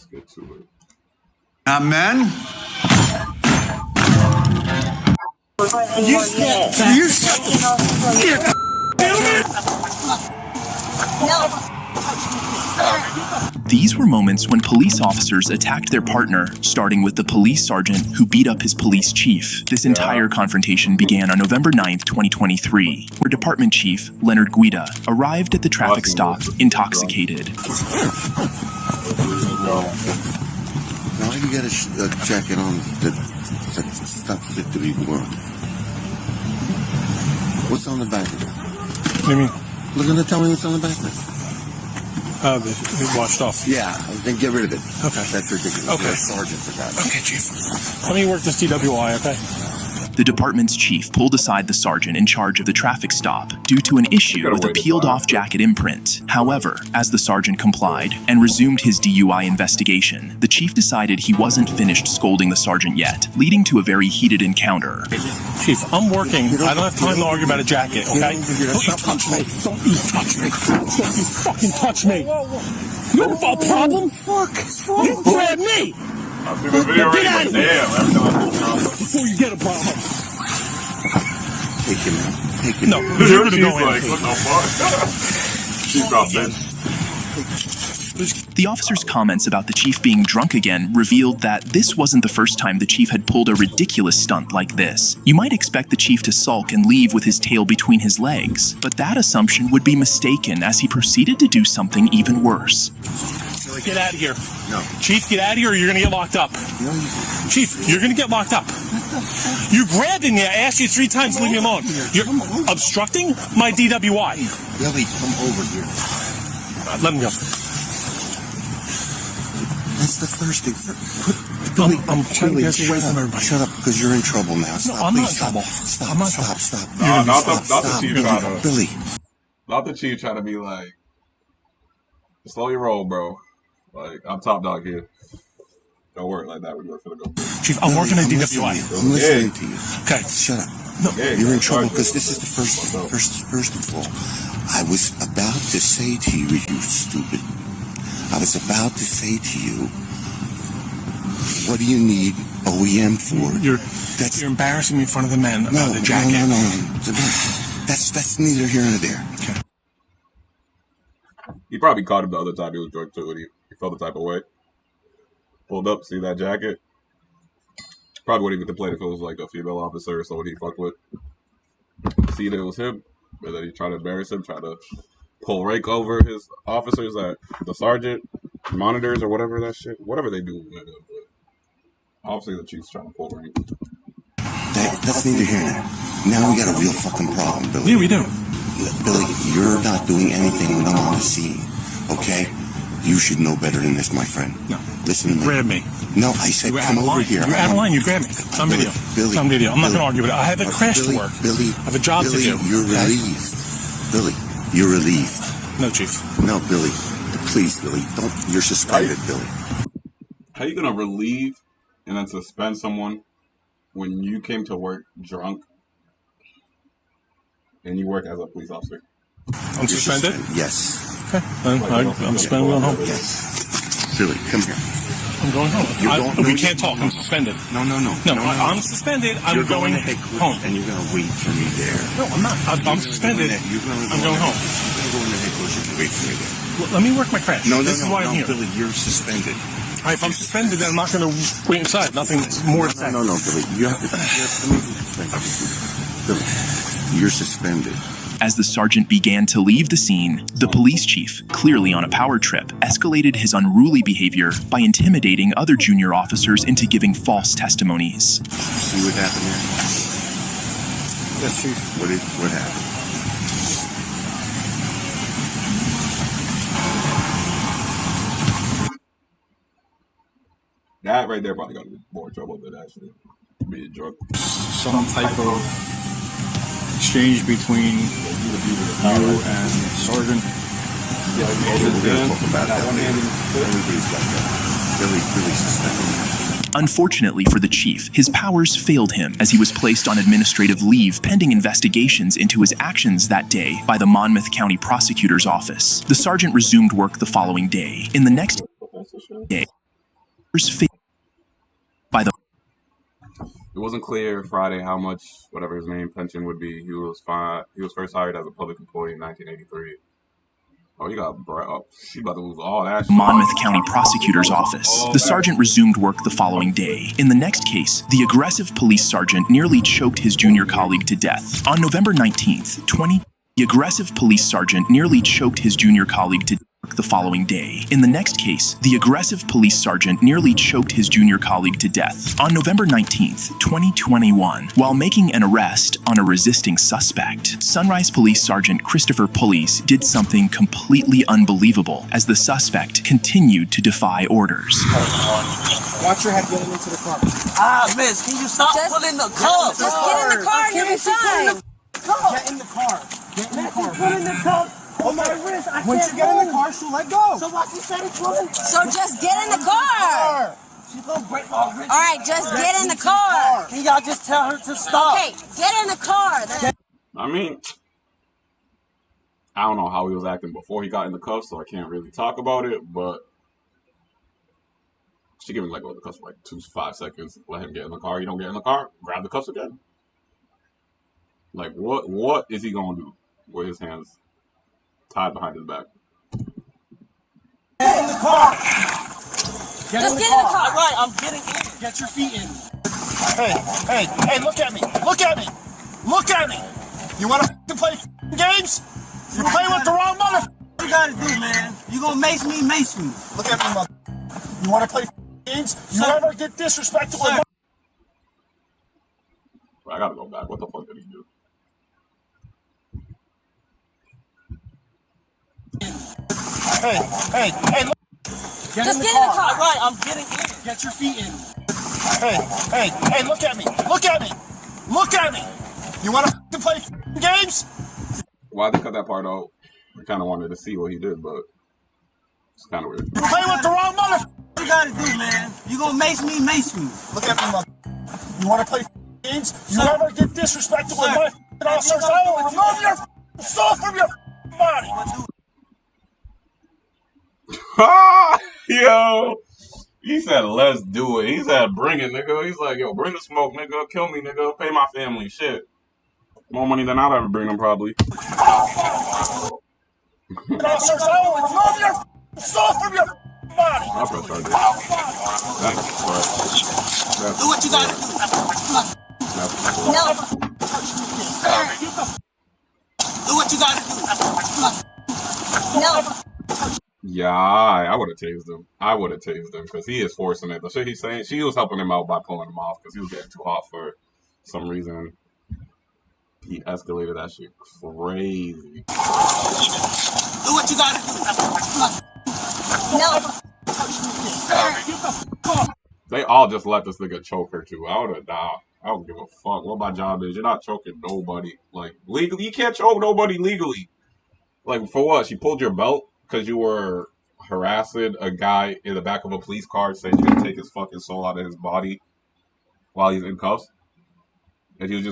Let's get to it. Amen. These were moments when police officers attacked their partner, starting with the police sergeant who beat up his police chief. This entire confrontation began on November 9th, 2023, where Department Chief Leonard Guida arrived at the traffic stop intoxicated. Now you got a jacket on that's not fit to be worn. What's on the back of it? What do you mean? Look, tell me what's on the back of it. It washed off. Yeah, then get rid of it. Okay. That's ridiculous. Okay. You're a sergeant for that. Okay, Chief. Let me work this DWI, okay? The department's chief pulled aside the sergeant in charge of the traffic stop due to an issue with a peeled-off jacket imprint. However, as the sergeant complied and resumed his DUI investigation, the chief decided he wasn't finished scolding the sergeant yet, leading to a very heated encounter. Chief, I'm working. I don't have time to argue about a jacket, okay? Don't you touch me. Don't you touch me. Don't you fucking touch me. You have a problem? Fuck. You grab me. I've seen the video already, but damn, before you get a problem. Take him out. Take him No, you're going to go in. Like, what the fuck? She dropped that. The officer's comments about the chief being drunk again revealed that this wasn't the first time the chief had pulled a ridiculous stunt like this. You might expect the chief to sulk and leave with his tail between his legs, but that assumption would be mistaken as he proceeded to do something even worse. Get out of here. No. Chief, get out of here or you're going to get locked up. No, Chief, you're going to get locked up. You grabbed me. I asked you 3 times to leave me alone. You're obstructing my DWI. Billy, come over here. Let him go. That's the first thing. Billy, I'm trying to get away from everybody. Shut up, because you're in trouble now. Stop, no, I'm not in stop. trouble. Stop, I'm not stop, trouble. stop. No, not stop, the chief trying to... Billy. Not the chief trying to be like, slow your roll, bro. Like, I'm top dog here. Don't work like that when you're for the go. Chief, I'm working at DWI. I'm listening to you. Okay. Shut up. No, you're in trouble because this is the first of all. I was about to say to you, you stupid. I was about to say to you, what do you need OEM for? You're embarrassing me in front of the men about the jacket. No. That's neither here nor there. Okay. He probably caught him the other time he was drunk too, and he felt the type of way. Pulled up, see that jacket. Probably wouldn't even complain if it was like a female officer or someone he fucked with. See that it was him, and then he tried to embarrass him, tried to pull rank over his officers, that the sergeant monitors or whatever that shit, whatever they do. But obviously the chief's trying to pull rank. That's neither here nor there. Now we got a real fucking problem, Billy. Yeah, we do. Billy, you're not doing anything when I'm on the scene, okay? You should know better than this, my friend. No. Listen to me. Grab me. No, I said come over here. You're out of line. You grab me. It's on video. Billy. It's on video. I'm not going to argue with it. I have a crash to work. Billy. I have a job to do. You're relieved. Billy, you're relieved. No, Chief. No, Billy. Please, Billy. Don't. You're suspended, Billy. How you gonna relieve and then suspend someone when you came to work drunk and you work as a police officer? I'm suspended? Yes. Okay. I'm suspended. Going home. Yes. Billy, come here. I'm going home. We can't talk. I'm suspended. No. I'm suspended. I'm going home. And you're going to wait for me there. No, I'm not. I'm suspended. I'm going home. You're going to go in the headquarters. You can wait for me there. Well, let me work my crash. This is why I'm here. Billy, you're suspended. All right, if I'm suspended, then I'm not going to wait inside. Nothing more to say. No, Billy. You have to. Billy, you're suspended. As the sergeant began to leave the scene, the police chief, clearly on a power trip, escalated his unruly behavior by intimidating other junior officers into giving false testimonies. See what happened there? Yes, Chief. What happened? That right there probably got me more trouble than actually being drunk. Some type of exchange between you and Sergeant. Yeah, we're going to talk about that later. Everybody's got that. Billy's suspended. Unfortunately for the chief, his powers failed him as he was placed on administrative leave pending investigations into his actions that day by the Monmouth County Prosecutor's Office. The sergeant resumed work the following day. In the next day, by the It wasn't clear Friday how much whatever his main pension would be. He was first hired as a public employee in 1983. Oh, you got she about to lose all that shit. Monmouth County Prosecutor's Office. The sergeant resumed work the following day. In the next case, the aggressive police sergeant nearly choked his junior colleague to death. On November 19th, the aggressive police sergeant nearly choked his junior colleague to death the following day. In the next case, the aggressive police sergeant nearly choked his junior colleague to death. On November 19th, 2021, while making an arrest on a resisting suspect, Sunrise Police Sergeant Christopher Pulleys did something completely unbelievable as the suspect continued to defy orders. Watch your head getting into the car. Miss, can you stop pulling the cup? Just get in the car and you'll be fine. Get in the car. Get in the car. Pulling the cup on my wrist. I Once can't you get in the move. car, she'll let go. So why she said it's pulling? So just get in the car. She's gonna break my wrist. All right, just get in the car. Can y'all just tell her to stop? Okay, get in the car. I mean, I don't know how he was acting before he got in the cuffs, so I can't really talk about it, but she gave him like the cuffs for like 5 seconds, let him get in the car. He don't get in the car, grab the cuffs again. Like what is he gonna do with his hands tied behind his back? Get in the car. Just get in the car. All right, I'm getting in. Get your feet in. Hey, look at me. Look at me. Look at me. You want to play games? You're playing with the wrong mother. What you gotta do, man? You gonna mace me, mace me. Look at me, mother. You want to play games? You ever get disrespectful? I gotta go back. What the fuck did he do? Hey, look. Just get in the car. All right, I'm getting in. Get your feet in. Hey, look at me. Look at me. Look at me. You want to play games? Why'd they cut that part out? I kind of wanted to see what he did, but it's kind of weird. You're playing with the wrong mother. What you gotta do, man? You gonna mace me, mace me. Look at me, mother. You want to play games? You ever get disrespectful with my officers? I will remove your soul from your body. Yo, he said, let's do it. He said, bring it, nigga. He's like, yo, bring the smoke, nigga. Kill me, nigga. Pay my family. Shit. More money than I'll ever bring them, probably. Officers, I will remove your soul from your body. I'll press charges. Do what you gotta do. No. Do what you gotta do. No. Yeah, I would have tased him. I would have tased him because he is forcing it. The shit he's saying, she was helping him out by pulling him off because he was getting too hot for some reason. He escalated that shit crazy. Do what you gotta do. No. They all just let this nigga choke her too. I would have died. I don't give a fuck what my job is. You're not choking nobody. Like, legally, you can't choke nobody legally. Like, for what? She pulled your belt because you were harassing a guy in the back of a police car saying you're gonna take his fucking soul out of his body while he's in cuffs. And you were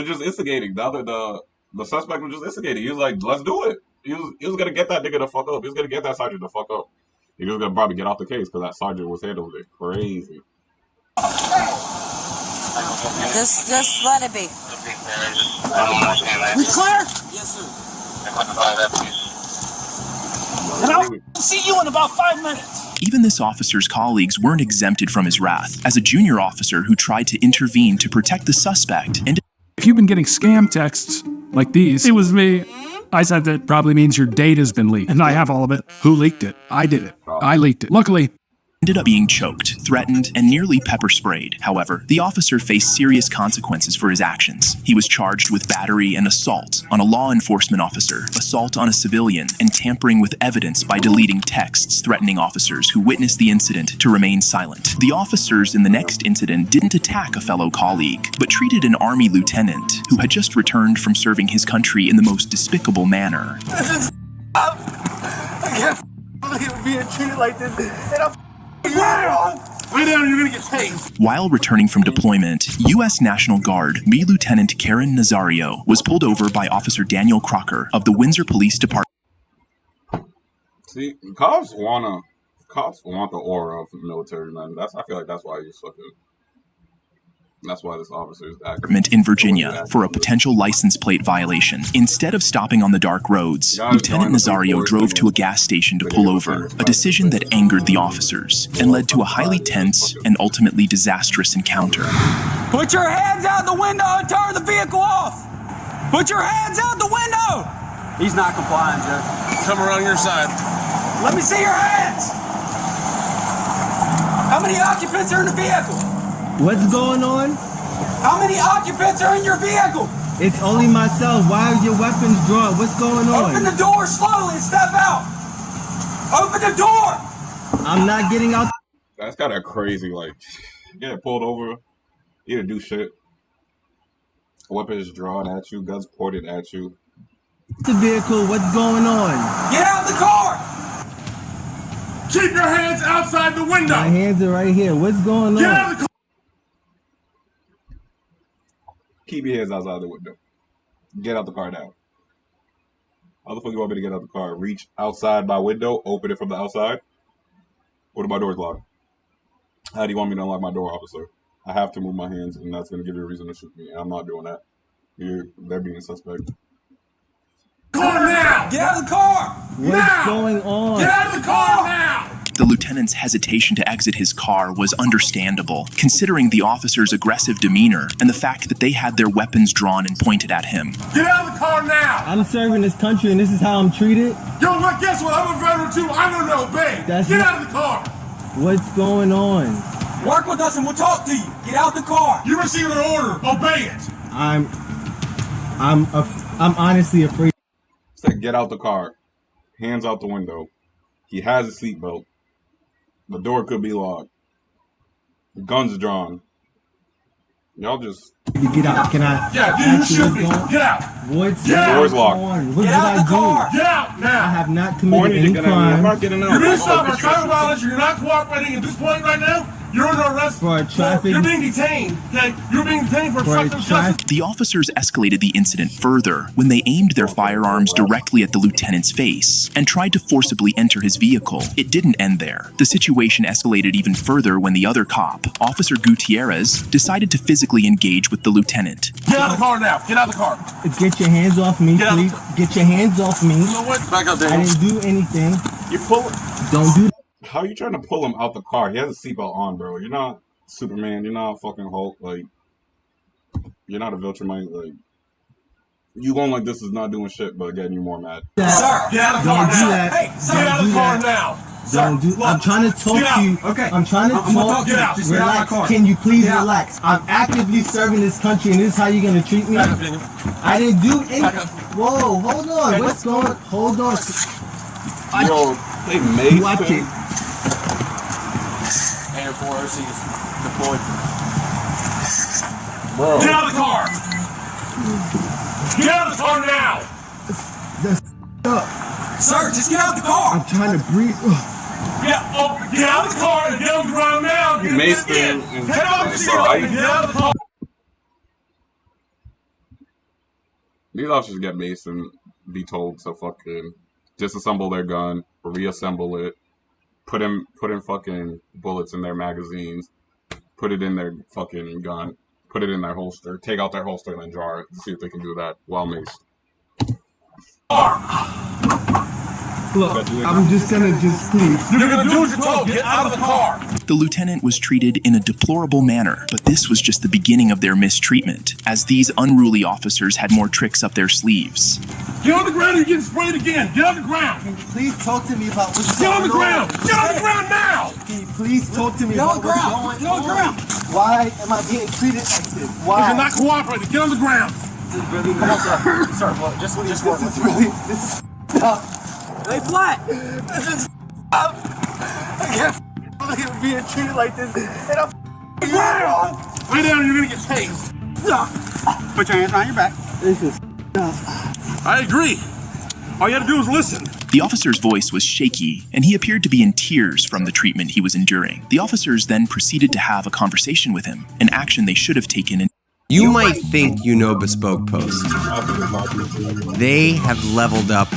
just instigating. The suspect was just instigating. He was like, let's do it. He was gonna get that nigga to fuck up. He was gonna get that sergeant to fuck up. He was gonna probably get off the case because that sergeant was handling it crazy. Just let it be. We clear? Yes, sir. And I'll see you in about 5 minutes. Even this officer's colleagues weren't exempted from his wrath, as a junior officer who tried to intervene to protect the suspect and if you've been getting scam texts like these, it was me. I said that probably means your data's been leaked. And I have all of it. Who leaked it? I did it. I leaked it. Luckily, ended up being choked, threatened, and nearly pepper sprayed. However, the officer faced serious consequences for his actions. He was charged with battery and assault on a law enforcement officer, assault on a civilian, and tampering with evidence by deleting texts threatening officers who witnessed the incident to remain silent. The officers in the next incident didn't attack a fellow colleague, but treated an army lieutenant who had just returned from serving his country in the most despicable manner. I can't believe being treated like this. And I'm Lay down, you're gonna get paid. While returning from deployment, U.S. National Guard B. Lieutenant Karen Nazario was pulled over by Officer Daniel Crocker of the Windsor Police Department. See, cops want the aura of military men. I feel like that's why he's fucking. That's why this officer is acting in Virginia for a potential license plate violation. Instead of stopping on the dark roads, Lieutenant Nazario drove to a gas station to pull over, a decision that angered the officers and led to a highly tense and ultimately disastrous encounter. Put your hands out the window and turn the vehicle off! Put your hands out the window! He's not complying, Jeff. Come around your side. Let me see your hands! How many occupants are in the vehicle? What's going on? How many occupants are in your vehicle? It's only myself. Why are your weapons drawn? What's going on? Open the door slowly and step out. Open the door. I'm not getting out. That's kind of crazy. Like, get pulled over, you didn't do shit. Weapons drawn at you, guns pointed at you. The vehicle. What's going on? Get out of the car. Keep your hands outside the window. My hands are right here. What's going on? Get out of the car. Keep your hands outside the window. Get out the car now. How the fuck you want me to get out the car? Reach outside my window, open it from the outside? What if my door's locked? How do you want me to unlock my door, officer? I have to move my hands, and that's going to give you a reason to shoot me. I'm not doing that. They're being suspect. Car now! Get out of the car! What's going on? Get out of the car now! The lieutenant's hesitation to exit his car was understandable, considering the officer's aggressive demeanor and the fact that they had their weapons drawn and pointed at him. Get out of the car now! I'm serving this country and this is how I'm treated? Yo, look, guess what? I'm a veteran too. I don't know, babe. Get out of the car! What's going on? Work with us and we'll talk to you. Get out the car. You received an order. Obey it. I'm honestly afraid. Said get out the car. Hands out the window. He has a seatbelt. The door could be locked. Guns drawn. Y'all just get out. Can I? Yeah, you shoot me. Get out. What's the door's locked. What did I do? Get out now. I have not committed any crime. I'm not getting out. You're being stopped for traffic violence. You're not cooperating at this point right now. You're under arrest for traffic. You're being detained. Okay, you're being detained for obstruction of justice. The officers escalated the incident further when they aimed their firearms directly at the lieutenant's face and tried to forcibly enter his vehicle. It didn't end there. The situation escalated even further when the other cop, Officer Gutierrez, decided to physically engage with the lieutenant. Get out of the car now. Get out of the car. Get your hands off me, please. Get your hands off me. You know what? Back up there. I didn't do anything. You pull it. Don't do that. How are you trying to pull him out the car? He has a seatbelt on, bro. You're not Superman. You're not fucking Hulk. Like, you're not a Viltrumite. Like, you going like this is not doing shit, but getting you more mad. Sir, get out of the car now. Hey, sir, get out of the car now. Don't do. I'm trying to talk to you. Okay. I'm trying to talk. Get out. Relax. Can you please relax? I'm actively serving this country, and this is how you're gonna treat me? I didn't do anything. Whoa, hold on. What's going on? Hold on. Yo, they made Watch it. Air 4 OCs deployed. Bro. Get out of the car. Get out of the car now. That's up. Sir, just get out of the car. I'm trying to breathe. Get out of the car and get on the ground now. You maced him. Head off the seat and get out of the car. These officers get maced and be told to fucking disassemble their gun, reassemble it, put in fucking bullets in their magazines, put it in their fucking gun, put it in their holster, take out their holster and then jar it. See if they can do that while maced. Look, I'm just gonna please. You're gonna do what you're told. Get out of the car. The lieutenant was treated in a deplorable manner, but this was just the beginning of their mistreatment, as these unruly officers had more tricks up their sleeves. Get on the ground, you're getting sprayed again. Get on the ground. Can you please talk to me about what's Get going on the ground. Get on the ground now. Can you please talk to me about what's going on? Get on the ground. Why am I being treated like this? Why? You're not cooperating. Get on the ground. This is really, come on, sir. Sir, look, just work. This is tough. Lay flat. This is tough. I can't believe I'm being treated like this. And I'm Lay down and you're gonna get tased. Put your hands behind your back. This is tough. I agree. All you had to do was listen. The officer's voice was shaky, and he appeared to be in tears from the treatment he was enduring. The officers then proceeded to have a conversation with him, an action they should have taken in. You might think you know Bespoke Post. They have leveled up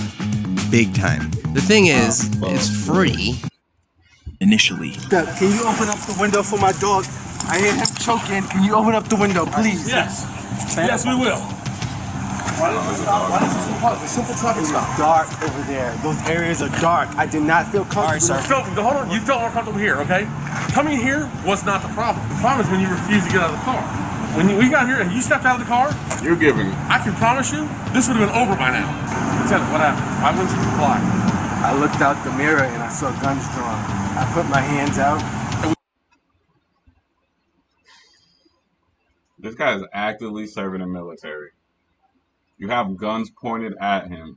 big time. The thing is, it's free. initially. Can you open up the window for my dog? I hear him choking. Can you open up the window, please? Yes. Yes, we will. Why is this a simple traffic stop? Dark over there. Those areas are dark. I did not feel comfortable. All right, sir. Hold on. You felt more comfortable here, okay? Coming here was not the problem. The problem is when you refuse to get out of the car. When we got here and you stepped out of the car, you're giving. I can promise you, this would have been over by now. Lieutenant, what happened? Why wouldn't you comply? I looked out the mirror and I saw guns drawn. I put my hands out. This guy is actively serving in the military. You have guns pointed at him.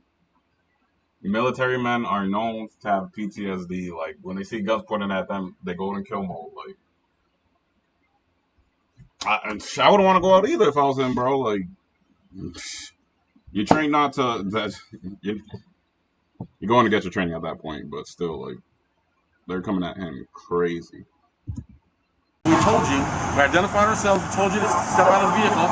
Military men are known to have PTSD. Like, when they see guns pointed at them, they go in kill mode. Like, I wouldn't want to go out either if I was him, bro. Like, you're trained not to. You're going to get your training at that point, but still, like, they're coming at him crazy. We told you, we identified ourselves, we told you to step out of the vehicle,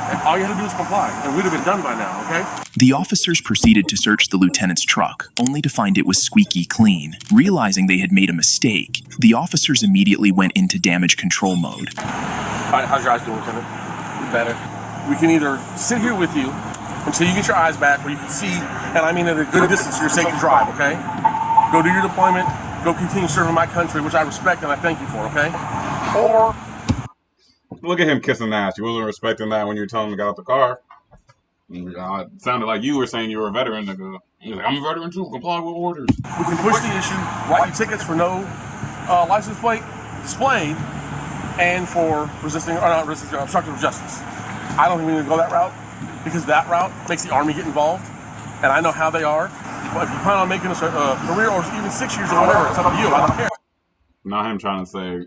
and all you had to do was comply, and we'd have been done by now, okay? The officers proceeded to search the lieutenant's truck, only to find it was squeaky clean. Realizing they had made a mistake, the officers immediately went into damage control mode. All right, how's your eyes doing, Lieutenant? Better. We can either sit here with you until you get your eyes back where you can see, and I mean at a good distance, you're safe to drive, okay? Go do your deployment, go continue serving my country, which I respect and I thank you for, okay? Or... Look at him kissing ass. You wasn't respecting that when you were telling him to get out the car. It sounded like you were saying you were a veteran. You're like, I'm a veteran too, comply with orders. We can push the issue, write you tickets for no license plate displayed, and for obstructive of justice. I don't think we need to go that route, because that route makes the Army get involved, and I know how they are. But if you plan on making a career, or even 6 years or whatever, it's up to you. I don't care. Not him trying to say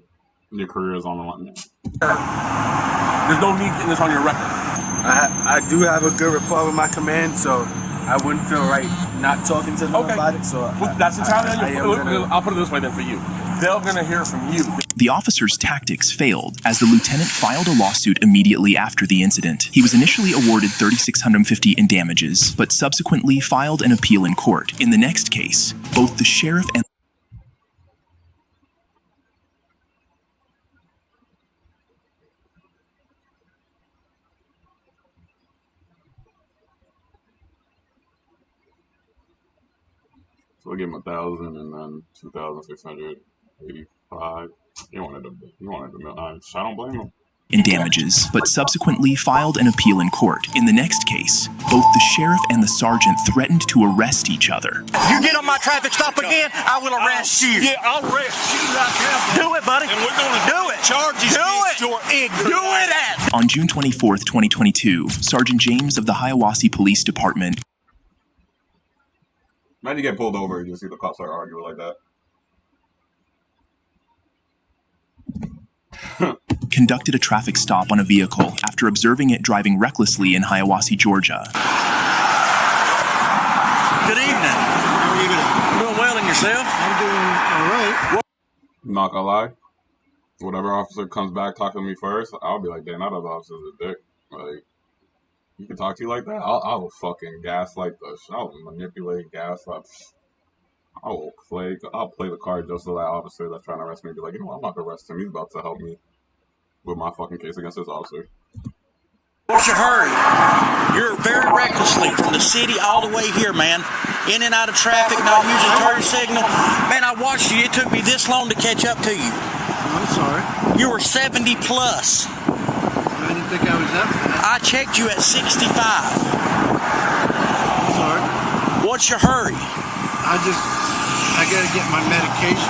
your career is on the line. There's no need getting this on your record. I do have a good rapport with my command, so I wouldn't feel right not talking to them about it. So that's entirely on you. I'll put it this way then for you. They're going to hear from you. The officer's tactics failed, as the lieutenant filed a lawsuit immediately after the incident. He was initially awarded $3,650 in damages, but subsequently filed an appeal in court. In the next case, both the sheriff and So we'll give him 1,000 and then 2,685. He wanted to I don't blame him. In damages, but subsequently filed an appeal in court. In the next case, both the sheriff and the sergeant threatened to arrest each other. You get on my traffic stop again, I will arrest you. Yeah, I'll arrest you right now. Do it, buddy. And we're going to do it. Charges against your ignorance. Do it. On June 24th, 2022, Sergeant James of the Hiawassee Police Department Imagine you get pulled over and you see the cops start arguing like that. conducted a traffic stop on a vehicle after observing it driving recklessly in Hiawassee, Georgia. Good evening. How are you doing? Well, and yourself? I'm doing all right. Not gonna lie, whatever officer comes back talking to me first, I'll be like, damn, that other officer's a dick. Like, you can talk to you like that? I'll fucking gaslight the shit. I'll manipulate, gaslight. I'll play the card just so that officer that's trying to arrest me be like, you know what, I'm not gonna arrest him. He's about to help me with my fucking case against this officer. What's your hurry? You're very recklessly from the city all the way here, man. In and out of traffic, not using turn signal. Man, I watched you. It took me this long to catch up to you. I'm sorry. You were 70 plus. I didn't think I was that bad. I checked you at 65. I'm sorry. What's your hurry? I gotta get my medication.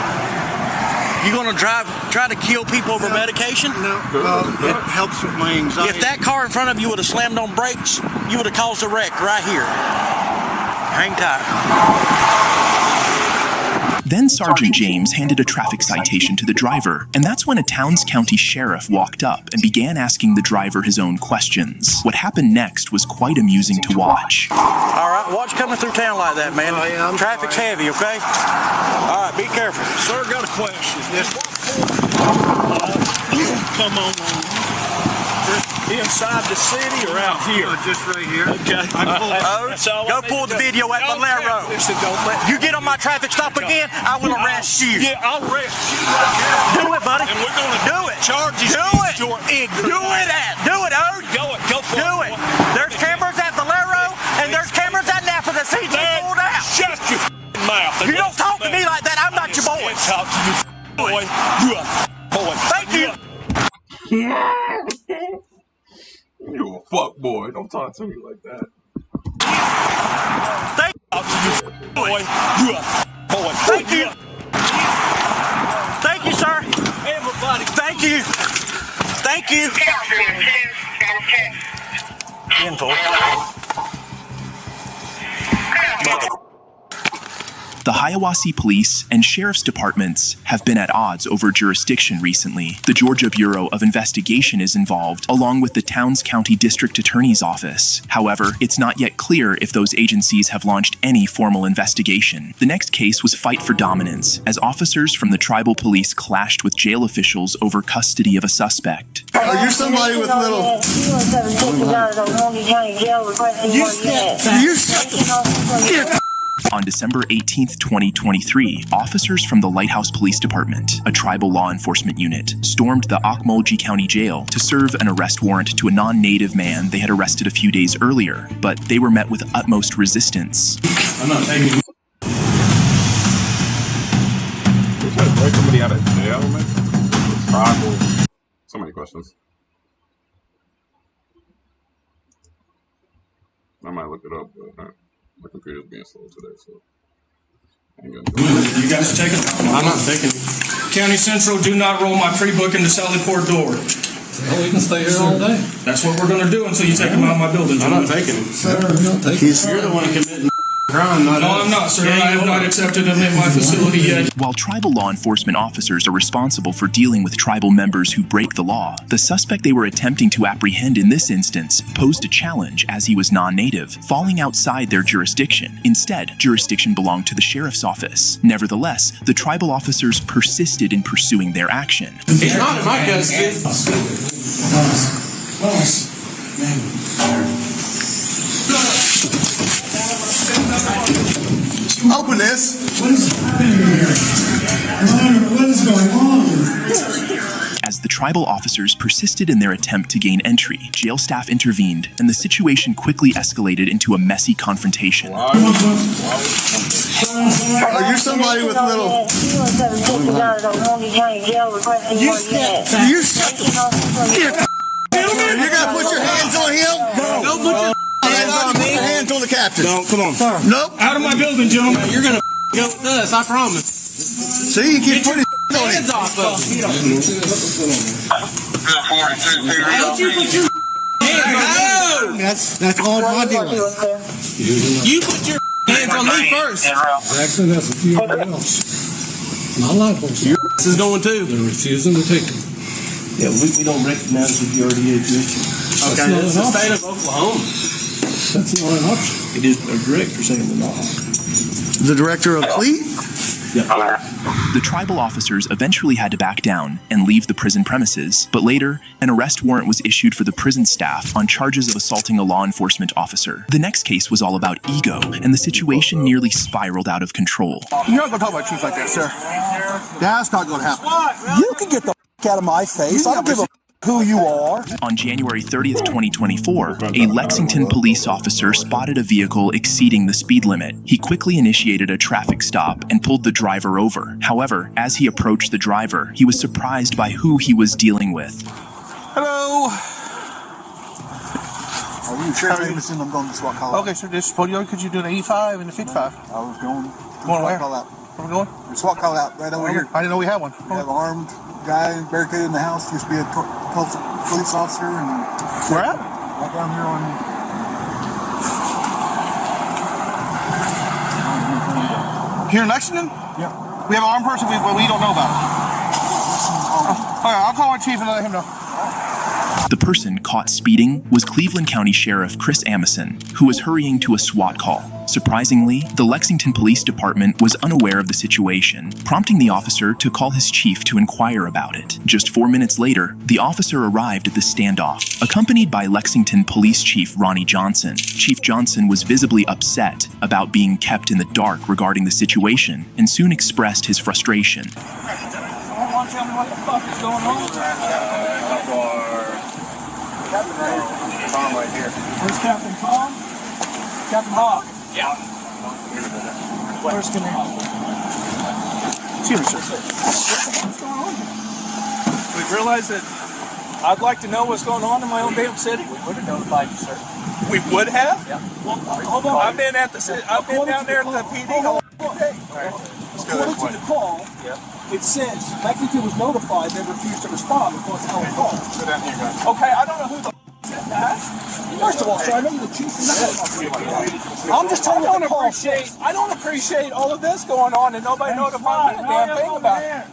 You gonna try to kill people over medication? No, well, it helps with my anxiety. If that car in front of you would have slammed on brakes, you would have caused a wreck right here. Hang tight. Then Sergeant James handed a traffic citation to the driver, and that's when a Towns County sheriff walked up and began asking the driver his own questions. What happened next was quite amusing to watch. All right, watch coming through town like that, man. Oh, yeah, traffic's heavy, okay? All right, be careful. Sir, got a question. Yes. Come on. inside the city or out here? Just right here. Okay. Go pull the video at Valero. You get on my traffic stop again, I will arrest you. Yeah, I'll arrest you right now. Do it, buddy. And we're gonna do it. Charge you. Do it. Your ignorance. Do it, Ode. Go for it. Do it. There's cameras at Valero and there's cameras at Napa that see you pulled out. Shut your mouth. You don't talk to me like that. I'm not your boy. Talk to you, boy. You a boy. Thank you. You a fuck boy. Don't talk to me like that. Thank you, boy. You a boy. Thank you. Thank you, sir. Everybody. Thank you. Thank you. The Hiawassee Police and Sheriff's Departments have been at odds over jurisdiction recently. The Georgia Bureau of Investigation is involved, along with the Towns County District Attorney's Office. However, it's not yet clear if those agencies have launched any formal investigation. The next case was Fight for Dominance, as officers from the tribal police clashed with jail officials over custody of a suspect. Are you somebody with little... On December 18th, 2023, officers from the Lighthouse Police Department, a tribal law enforcement unit, stormed the Okmulgee County Jail to serve an arrest warrant to a non-native man they had arrested a few days earlier, but they were met with utmost resistance. I'm not taking you. They're trying to break somebody out of jail, man? Tribal. So many questions. I might look it up, but my computer's being slow today, so I ain't gonna You guys take it? I'm not taking it. County Central, do not roll my pre-book in the Sally Port door. Well, we can stay here all day. That's what we're going to do until you take him out of my building. I'm not taking it. Sir, not taking it. You're the one committing crime, not No, I'm not, sir. I have not accepted him in my facility yet. While tribal law enforcement officers are responsible for dealing with tribal members who break the law, the suspect they were attempting to apprehend in this instance posed a challenge as he was non-native, falling outside their jurisdiction. Instead, jurisdiction belonged to the sheriff's office. Nevertheless, the tribal officers persisted in pursuing their action. He's not in my custody. Open this. What is happening here? What is going on? As the tribal officers persisted in their attempt to gain entry, jail staff intervened, and the situation quickly escalated into a messy confrontation. Are you somebody with little... You gotta put your hands on him? Don't put your hands on me. Hands on the captain. No, come on. Sir. Nope. Out of my building, gentlemen. You're gonna go with us, I promise. See, you keep putting hands off of me. Don't you put your hands on me. That's all my deal. You put your hands on me first. Jackson, that's a few else. My life will see. This is going too. They're refusing to take it. Yeah, we don't recognize if you already exist. Okay, it's the state of Oklahoma. That's not an option. It is a director saying the law. The director of fleet? Yeah. The tribal officers eventually had to back down and leave the prison premises, but later, an arrest warrant was issued for the prison staff on charges of assaulting a law enforcement officer. The next case was all about ego, and the situation nearly spiraled out of control. You're not going to talk about truth like that, sir. That's not going to happen. You can get the out of my face. I don't give a who you are. On January 30th, 2024, a Lexington police officer spotted a vehicle exceeding the speed limit. He quickly initiated a traffic stop and pulled the driver over. However, as he approached the driver, he was surprised by who he was dealing with. Hello. Are you sure? I'm going to SWAT call out. Okay, sir. This could you do an 85 and a 55? I was going where? Call out. Where we going? The SWAT call out right over here. I didn't know we had one. We have an armed guy barricaded in the house. Used to be a police officer. And where at? Right down here on. Here in Lexington? Yeah. We have an armed person we don't know about. All right, I'll call our chief and let him know. The person caught speeding was Cleveland County Sheriff Chris Amison, who was hurrying to a SWAT call. Surprisingly, the Lexington Police Department was unaware of the situation, prompting the officer to call his chief to inquire about it. Just 4 minutes later, the officer arrived at the standoff, accompanied by Lexington Police Chief Ronnie Johnson. Chief Johnson was visibly upset about being kept in the dark regarding the situation and soon expressed his frustration. Someone tell me what the fuck is going on? Tom right here. Where's Captain Tom? Captain Hawk. Yeah. Where's Canal? Excuse me, sir. What's going on here? We've realized that I'd like to know what's going on in my own damn city. We would have notified you, sir. We would have? Yeah. Well, hold on. I've been down there at the PD all day. According to the call, it says Lexington was notified, they refused to respond because of our call. Sit down here, guys. Okay, I don't know who the said that. First of all, sir, I know you're the chief. I'm just telling you the call says. I don't appreciate all of this going on and nobody notified me a damn thing about it.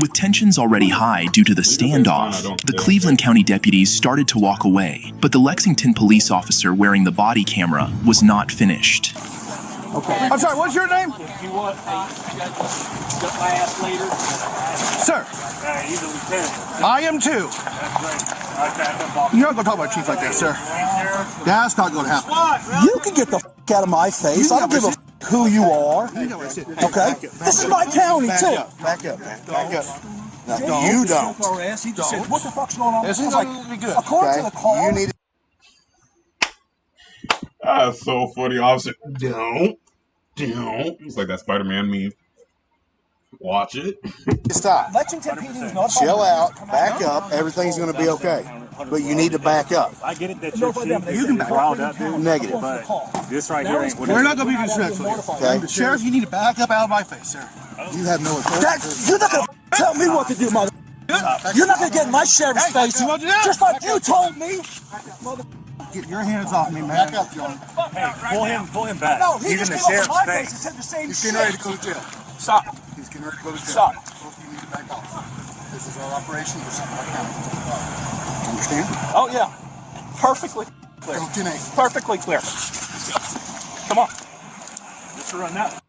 With tensions already high due to the standoff, the Cleveland County deputies started to walk away, but the Lexington police officer wearing the body camera was not finished. Okay. I'm sorry, what's your name? If you want, got my ass later. Sir. He's a lieutenant. I am too. You're not going to talk about chief like that, sir. That's not going to happen. You can get the f*** out of my face. I don't give a f*** who you are. Okay? This is my county, too. Back up, man. Back up. No, you don't. He just said, what the fuck's going on? This is going to be good. According to the call, you need That's so funny, officer. Don't. It's like that Spider-Man meme. Watch it. Stop. Lexington PD is not Chill out. Back up. Everything's going to be okay. But you need to back up. I get it that you can back up. Negative. But this right here ain't what We're not going to be disrespectful. Okay? Sheriff, you need to back up out of my face, sir. You have no authority. You're not going to tell me what to do, mother. You're not going to get in my sheriff's face. Just like you told me. Get your hands off me, man. Back up, John. Hey, pull him back. No, he He's just in the came up sheriff's to my face. face and said the same He's shit. getting ready to go to jail. Stop. He's getting ready to go to jail. Stop. Both of you need to back off. This is our operation for something like that. Understand? Oh, yeah. Perfectly clear. Go 10-8. Perfectly clear. Come on. Just run that.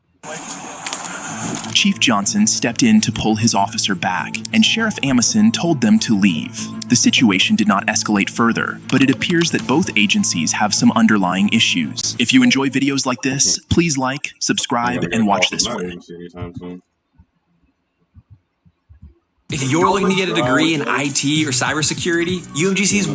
Chief Johnson stepped in to pull his officer back, and Sheriff Amison told them to leave. The situation did not escalate further, but it appears that both agencies have some underlying issues. If you enjoy videos like this, please like, subscribe, and watch this one. If you're looking to get a degree in IT or cybersecurity, UMGC's